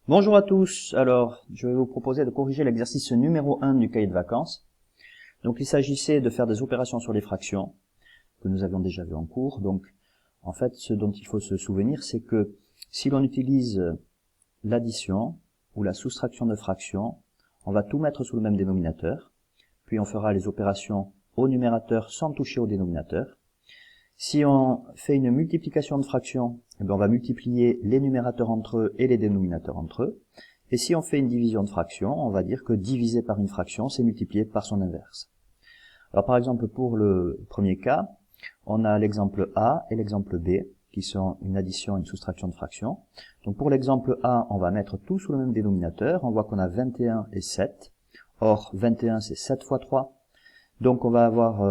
Bonjour à tous, alors je vais vous proposer de corriger l'exercice numéro 1 du cahier de vacances. Donc il s'agissait de faire des opérations sur les fractions, que nous avions déjà vu en cours. Donc en fait ce dont il faut se souvenir, c'est que si l'on utilise l'addition ou la soustraction de fractions, on va tout mettre sous le même dénominateur, puis on fera les opérations au numérateur sans toucher au dénominateur. Si on fait une multiplication de fractions, eh bien on va multiplier les numérateurs entre eux et les dénominateurs entre eux. Et si on fait une division de fractions, on va dire que diviser par une fraction, c'est multiplier par son inverse. Alors par exemple, pour le premier cas, on a l'exemple A et l'exemple B, qui sont une addition et une soustraction de fractions. Donc pour l'exemple A, on va mettre tout sous le même dénominateur. On voit qu'on a 21 et 7. Or, 21, c'est 7 fois 3. Donc on va avoir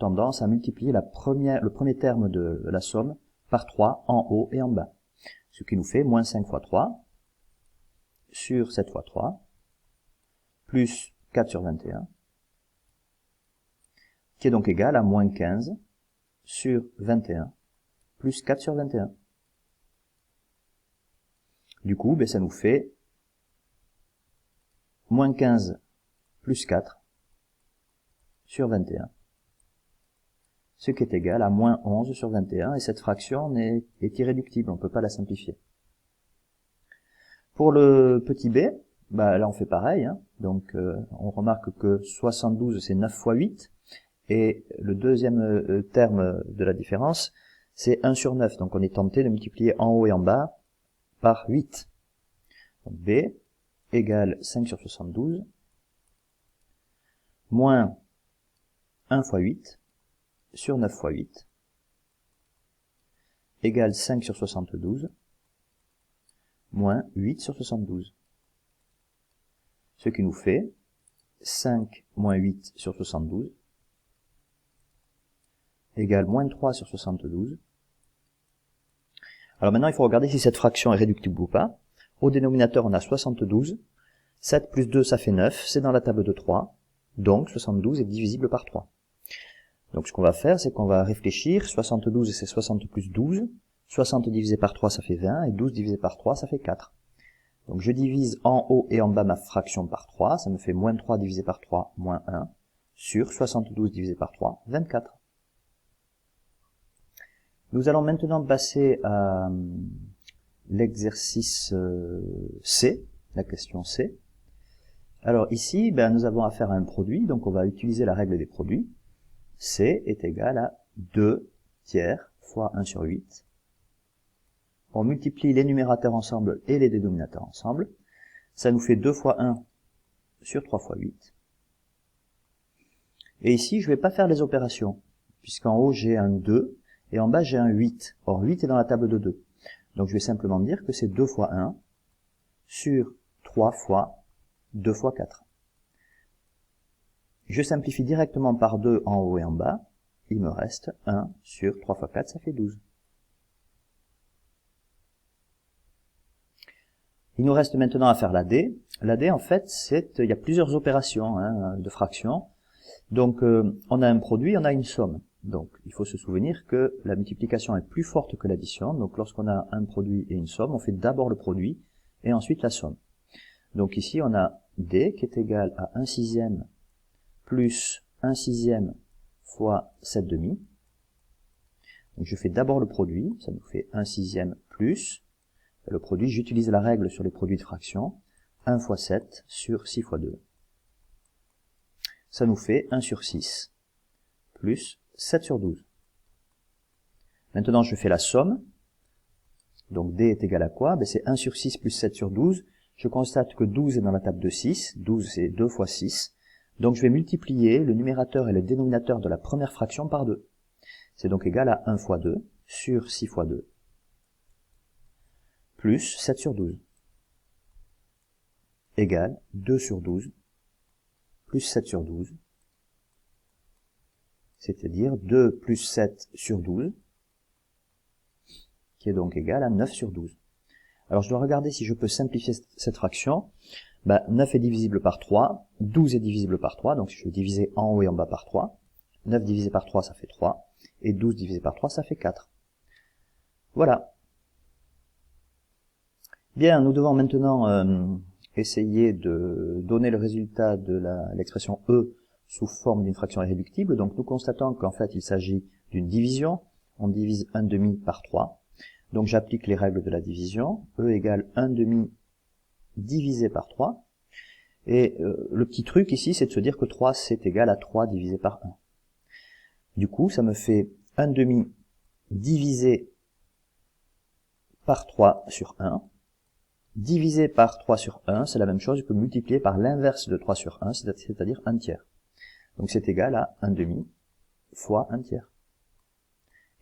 tendance à multiplier le premier terme de la somme par 3 en haut et en bas. Ce qui nous fait moins 5 fois 3 sur 7 fois 3 plus 4 sur 21, qui est donc égal à moins 15 sur 21 plus 4 sur 21. Du coup, ça nous fait moins 15 plus 4 sur 21. Ce qui est égal à moins 11 sur 21, et cette fraction est irréductible, on ne peut pas la simplifier. Pour le petit b, là on fait pareil, donc on remarque que 72 c'est 9 fois 8, et le deuxième terme de la différence c'est 1 sur 9, donc on est tenté de multiplier en haut et en bas par 8. Donc b égale 5 sur 72, moins 1 fois 8, sur 9 fois 8, égale 5 sur 72, moins 8 sur 72. Ce qui nous fait 5 moins 8 sur 72, égale moins 3 sur 72. Alors maintenant, il faut regarder si cette fraction est réductible ou pas. Au dénominateur, on a 72. 7 plus 2, ça fait 9. C'est dans la table de 3. Donc, 72 est divisible par 3. Donc, ce qu'on va faire, c'est qu'on va réfléchir. 72, c'est 60 plus 12. 60 divisé par 3, ça fait 20. Et 12 divisé par 3, ça fait 4. Donc, je divise en haut et en bas ma fraction par 3. Ça me fait moins 3 divisé par 3, moins 1. Sur 72 divisé par 3, 24. Nous allons maintenant passer à l'exercice C, la question C. Alors ici, nous avons affaire à un produit, donc on va utiliser la règle des produits. C est égal à 2 tiers fois 1 sur 8. On multiplie les numérateurs ensemble et les dénominateurs ensemble. Ça nous fait 2 fois 1 sur 3 fois 8. Et ici, je ne vais pas faire les opérations, puisqu'en haut j'ai un 2, et en bas j'ai un 8. Or 8 est dans la table de 2. Donc je vais simplement dire que c'est 2 fois 1 sur 3 fois 2 fois 4. Je simplifie directement par 2 en haut et en bas. Il me reste 1 sur 3 fois 4, ça fait 12. Il nous reste maintenant à faire la D. La D, en fait, il y a plusieurs opérations de fractions. Donc on a un produit, on a une somme. Donc il faut se souvenir que la multiplication est plus forte que l'addition. Donc lorsqu'on a un produit et une somme, on fait d'abord le produit et ensuite la somme. Donc ici on a D qui est égal à 1 sixième plus 1 sixième fois 7 demi. Donc je fais d'abord le produit, ça nous fait 1 sixième plus le produit. J'utilise la règle sur les produits de fractions, 1 fois 7 sur 6 fois 2. Ça nous fait 1 sur 6 plus 7 sur 12. Maintenant, je fais la somme. Donc, D est égal à quoi? C'est 1 sur 6 plus 7 sur 12. Je constate que 12 est dans la table de 6. 12, c'est 2 fois 6. Donc, je vais multiplier le numérateur et le dénominateur de la première fraction par 2. C'est donc égal à 1 fois 2 sur 6 fois 2 plus 7 sur 12 égale 2 sur 12 plus 7 sur 12, c'est-à-dire 2 plus 7 sur 12, qui est donc égal à 9 sur 12. Alors je dois regarder si je peux simplifier cette fraction. 9 est divisible par 3, 12 est divisible par 3, donc je vais diviser en haut et en bas par 3. 9 divisé par 3, ça fait 3, et 12 divisé par 3, ça fait 4. Voilà. Bien, nous devons maintenant essayer de donner le résultat de l'expression E sous forme d'une fraction irréductible. Donc nous constatons qu'en fait il s'agit d'une division. On divise 1/2 par 3. Donc j'applique les règles de la division. E égale 1/2 divisé par 3. Et le petit truc ici, c'est de se dire que 3 c'est égal à 3 divisé par 1. Du coup, ça me fait 1/2 divisé par 3 sur 1. Divisé par 3 sur 1, c'est la même chose que multiplier par l'inverse de 3 sur 1, c'est-à-dire 1 tiers. Donc c'est égal à 1/2 fois 1 tiers.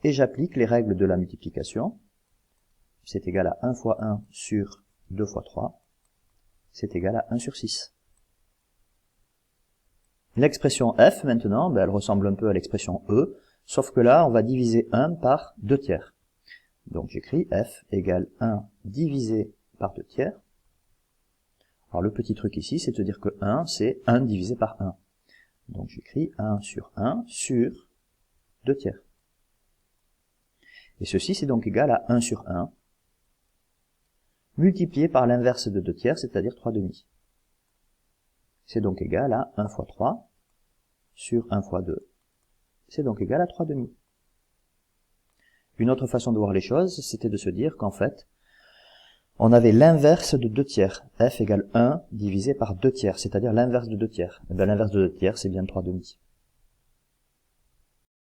Et j'applique les règles de la multiplication. C'est égal à 1 fois 1 sur 2 fois 3. C'est égal à 1 sur 6. L'expression f, maintenant, elle ressemble un peu à l'expression E, sauf que là, on va diviser 1 par 2 tiers. Donc j'écris f égale 1 divisé par 2 tiers. Alors le petit truc ici, c'est de dire que 1, c'est 1 divisé par 1. Donc j'écris 1 sur 2 tiers. Et ceci, c'est donc égal à 1 sur 1, multiplié par l'inverse de 2 tiers, c'est-à-dire 3/2. C'est donc égal à 1 fois 3 sur 1 fois 2. C'est donc égal à 3/2. Une autre façon de voir les choses, c'était de se dire qu'en fait, on avait l'inverse de 2 tiers. F égale 1 divisé par 2 tiers, c'est-à-dire l'inverse de 2 tiers. Et bien l'inverse de 2 tiers, c'est bien 3/2.